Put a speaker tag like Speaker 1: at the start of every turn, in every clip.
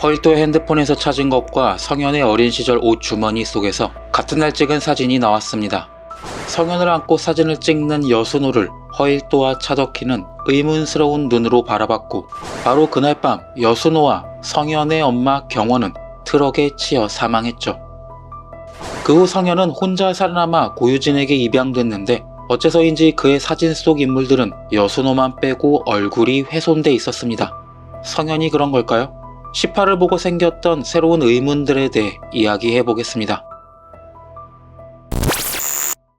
Speaker 1: 허일도의 핸드폰에서 찾은 것과 성현의 어린 시절 옷 주머니 속에서 같은 날 찍은 사진이 나왔습니다. 성현을 안고 사진을 찍는 여순호를 허일도와 차덕희는 의문스러운 눈으로 바라봤고, 바로 그날 밤 여순호와 성현의 엄마 경원은 트럭에 치여 사망했죠. 그 후 성현은 혼자 살아남아 고유진에게 입양됐는데, 어째서인지 그의 사진 속 인물들은 여순호만 빼고 얼굴이 훼손돼 있었습니다. 성현이 그런 걸까요? 18을 보고 생겼던 새로운 의문들에 대해 이야기해보겠습니다.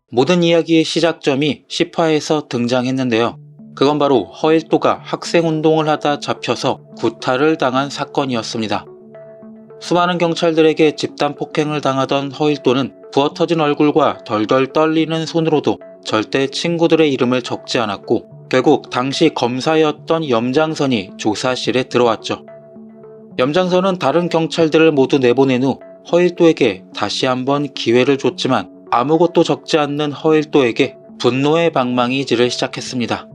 Speaker 1: 모든 이야기의 시작점이 10화에서 등장했는데요. 그건 바로 허일도가 학생운동을 하다 잡혀서 구타를 당한 사건이었습니다. 수많은 경찰들에게 집단 폭행을 당하던 허일도는 부어터진 얼굴과 덜덜 떨리는 손으로도 절대 친구들의 이름을 적지 않았고, 결국 당시 검사였던 염장선이 조사실에 들어왔죠. 염장선은 다른 경찰들을 모두 내보낸 후 허일도에게 다시 한번 기회를 줬지만 아무것도 적지 않는 허일도에게 분노의 방망이질을 시작했습니다.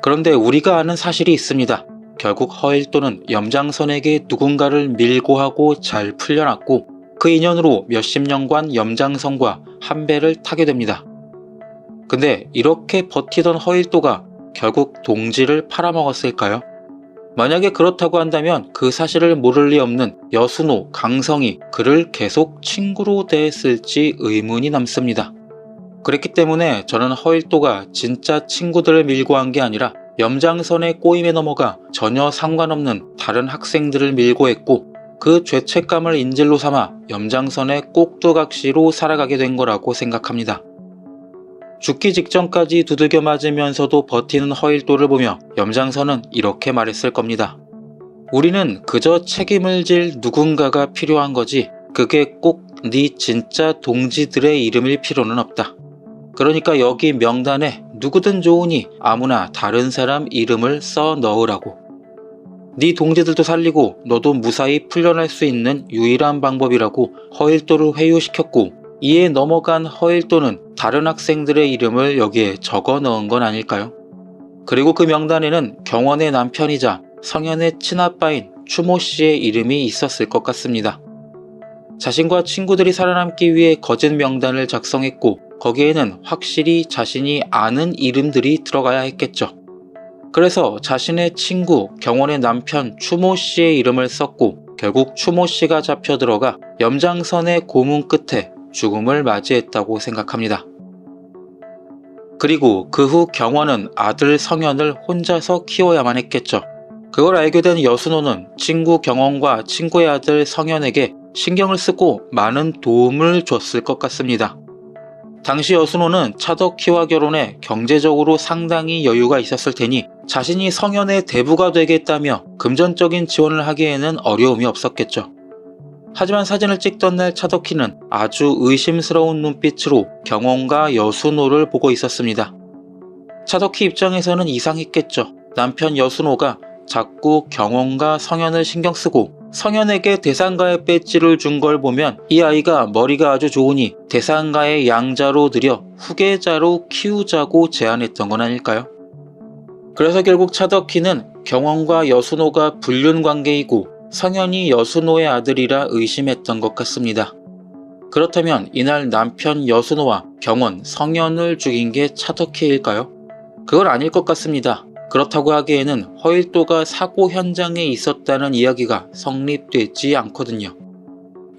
Speaker 1: 그런데 우리가 아는 사실이 있습니다. 결국 허일도는 염장선에게 누군가를 밀고 하고 잘 풀려났고, 그 인연으로 몇십 년간 염장선과 한 배를 타게 됩니다. 근데 이렇게 버티던 허일도가 결국 동지를 팔아먹었을까요? 만약에 그렇다고 한다면 그 사실을 모를 리 없는 여순호, 강성이 그를 계속 친구로 대했을지 의문이 남습니다. 그랬기 때문에 저는 허일도가 진짜 친구들을 밀고 한 게 아니라 염장선의 꼬임에 넘어가 전혀 상관없는 다른 학생들을 밀고 했고, 그 죄책감을 인질로 삼아 염장선의 꼭두각시로 살아가게 된 거라고 생각합니다. 죽기 직전까지 두들겨 맞으면서도 버티는 허일도를 보며 염장선은 이렇게 말했을 겁니다. 우리는 그저 책임을 질 누군가가 필요한 거지, 그게 꼭 네 진짜 동지들의 이름일 필요는 없다. 그러니까 여기 명단에 누구든 좋으니 아무나 다른 사람 이름을 써 넣으라고. 네 동지들도 살리고 너도 무사히 풀려날 수 있는 유일한 방법이라고 허일도를 회유시켰고, 이에 넘어간 허일도는 다른 학생들의 이름을 여기에 적어 넣은 건 아닐까요? 그리고 그 명단에는 경원의 남편이자 성현의 친아빠인 추모 씨의 이름이 있었을 것 같습니다. 자신과 친구들이 살아남기 위해 거짓 명단을 작성했고, 거기에는 확실히 자신이 아는 이름들이 들어가야 했겠죠. 그래서 자신의 친구 경원의 남편 추모 씨의 이름을 썼고, 결국 추모 씨가 잡혀 들어가 염장선의 고문 끝에 죽음을 맞이했다고 생각합니다. 그리고 그 후 경원은 아들 성현을 혼자서 키워야만 했겠죠. 그걸 알게 된 여순호는 친구 경원과 친구의 아들 성현에게 신경을 쓰고 많은 도움을 줬을 것 같습니다. 당시 여순호는 차덕희와 결혼해 경제적으로 상당히 여유가 있었을 테니 자신이 성현의 대부가 되겠다며 금전적인 지원을 하기에는 어려움이 없었겠죠. 하지만 사진을 찍던 날 차덕희는 아주 의심스러운 눈빛으로 경원과 여순호를 보고 있었습니다. 차덕희 입장에서는 이상했겠죠. 남편 여순호가 자꾸 경원과 성현을 신경쓰고 성현에게 대상가의 배지를 준 걸 보면 이 아이가 머리가 아주 좋으니 대상가의 양자로 들여 후계자로 키우자고 제안했던 건 아닐까요? 그래서 결국 차덕희는 경원과 여순호가 불륜 관계이고 성현이 여순호의 아들이라 의심했던 것 같습니다. 그렇다면 이날 남편 여순호와 경원, 성현을 죽인 게 차덕희일까요? 그건 아닐 것 같습니다. 그렇다고 하기에는 허일도가 사고 현장에 있었다는 이야기가 성립되지 않거든요.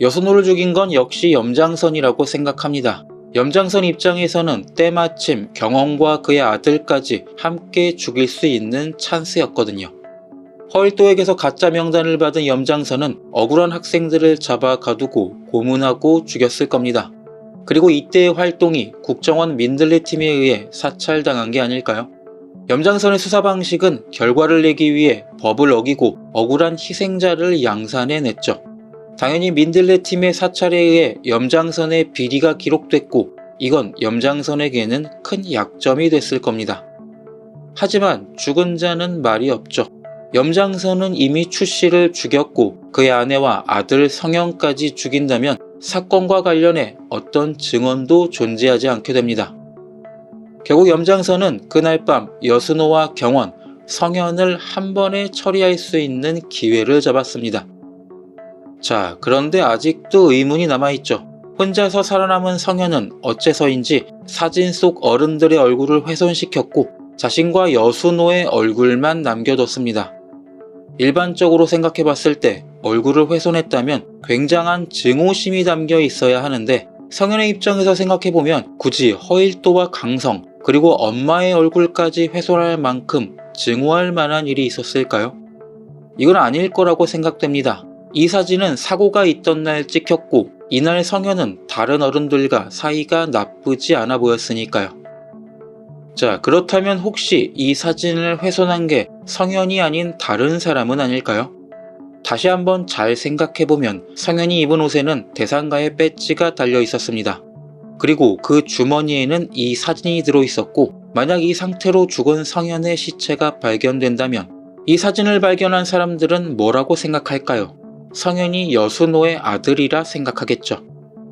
Speaker 1: 여순호를 죽인 건 역시 염장선이라고 생각합니다. 염장선 입장에서는 때마침 경원과 그의 아들까지 함께 죽일 수 있는 찬스였거든요. 허일도에게서 가짜 명단을 받은 염장선은 억울한 학생들을 잡아 가두고 고문하고 죽였을 겁니다. 그리고 이때의 활동이 국정원 민들레 팀에 의해 사찰당한 게 아닐까요? 염장선의 수사 방식은 결과를 내기 위해 법을 어기고 억울한 희생자를 양산해냈죠. 당연히 민들레 팀의 사찰에 의해 염장선의 비리가 기록됐고, 이건 염장선에게는 큰 약점이 됐을 겁니다. 하지만 죽은 자는 말이 없죠. 염장선은 이미 추 씨를 죽였고 그의 아내와 아들 성현까지 죽인다면 사건과 관련해 어떤 증언도 존재하지 않게 됩니다. 결국 염장선은 그날 밤 여순호와 경원, 성현을 한 번에 처리할 수 있는 기회를 잡았습니다. 자, 그런데 아직도 의문이 남아있죠. 혼자서 살아남은 성현은 어째서인지 사진 속 어른들의 얼굴을 훼손시켰고 자신과 여순호의 얼굴만 남겨뒀습니다. 일반적으로 생각해봤을 때 얼굴을 훼손했다면 굉장한 증오심이 담겨 있어야 하는데 성현의 입장에서 생각해보면 굳이 허일도와 강성 그리고 엄마의 얼굴까지 훼손할 만큼 증오할 만한 일이 있었을까요? 이건 아닐 거라고 생각됩니다. 이 사진은 사고가 있던 날 찍혔고 이날 성현은 다른 어른들과 사이가 나쁘지 않아 보였으니까요. 자, 그렇다면 혹시 이 사진을 훼손한 게 성현이 아닌 다른 사람은 아닐까요? 다시 한번 잘 생각해보면 성현이 입은 옷에는 대상가의 배지가 달려 있었습니다. 그리고 그 주머니에는 이 사진이 들어있었고 만약 이 상태로 죽은 성현의 시체가 발견된다면 이 사진을 발견한 사람들은 뭐라고 생각할까요? 성현이 여순호의 아들이라 생각하겠죠.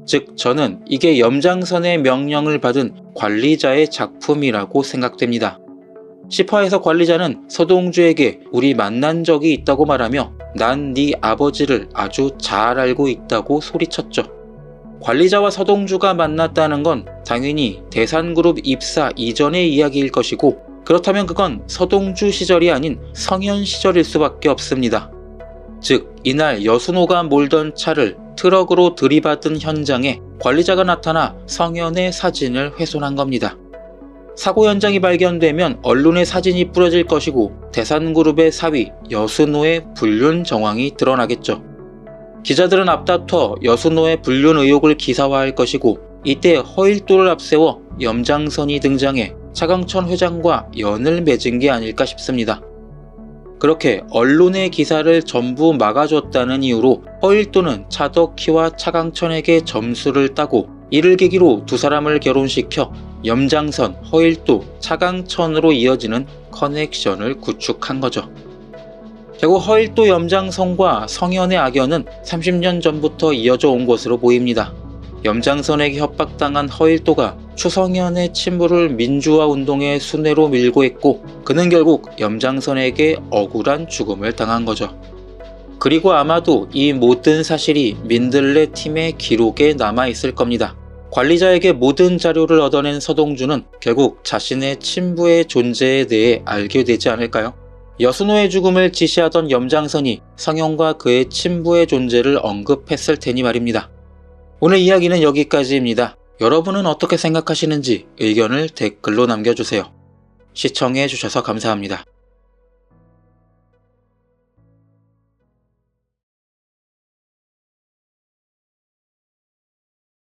Speaker 1: 즉 저는 이게 염장선의 명령을 받은 관리자의 작품이라고 생각됩니다. 10화에서 관리자는 서동주에게 우리 만난 적이 있다고 말하며 난 네 아버지를 아주 잘 알고 있다고 소리쳤죠. 관리자와 서동주가 만났다는 건 당연히 대산그룹 입사 이전의 이야기일 것이고 그렇다면 그건 서동주 시절이 아닌 성현 시절일 수밖에 없습니다. 즉 이날 여순호가 몰던 차를 트럭으로 들이받은 현장에 관리자가 나타나 성현의 사진을 훼손한 겁니다. 사고 현장이 발견되면 언론에 사진이 뿌려질 것이고 대산그룹의 사위 여순호의 불륜 정황이 드러나겠죠. 기자들은 앞다퉈 여순호의 불륜 의혹을 기사화할 것이고 이때 허일도를 앞세워 염장선이 등장해 차강천 회장과 연을 맺은 게 아닐까 싶습니다. 그렇게 언론의 기사를 전부 막아줬다는 이유로 허일도는 차덕희와 차강천에게 점수를 따고 이를 계기로 두 사람을 결혼시켜 염장선, 허일도, 차강천으로 이어지는 커넥션을 구축한 거죠. 결국 허일도 염장선과 성현의 악연은 30년 전부터 이어져 온 것으로 보입니다. 염장선에게 협박당한 허일도가 추성현의 친부를 민주화 운동의 순회로 밀고 했고 그는 결국 염장선에게 억울한 죽음을 당한 거죠. 그리고 아마도 이 모든 사실이 민들레 팀의 기록에 남아있을 겁니다. 관리자에게 모든 자료를 얻어낸 서동주는 결국 자신의 친부의 존재에 대해 알게 되지 않을까요? 여순호의 죽음을 지시하던 염장선이 성현과 그의 친부의 존재를 언급했을 테니 말입니다. 오늘 이야기는 여기까지입니다. 여러분은 어떻게 생각하시는지 의견을 댓글로 남겨주세요. 시청해주셔서 감사합니다.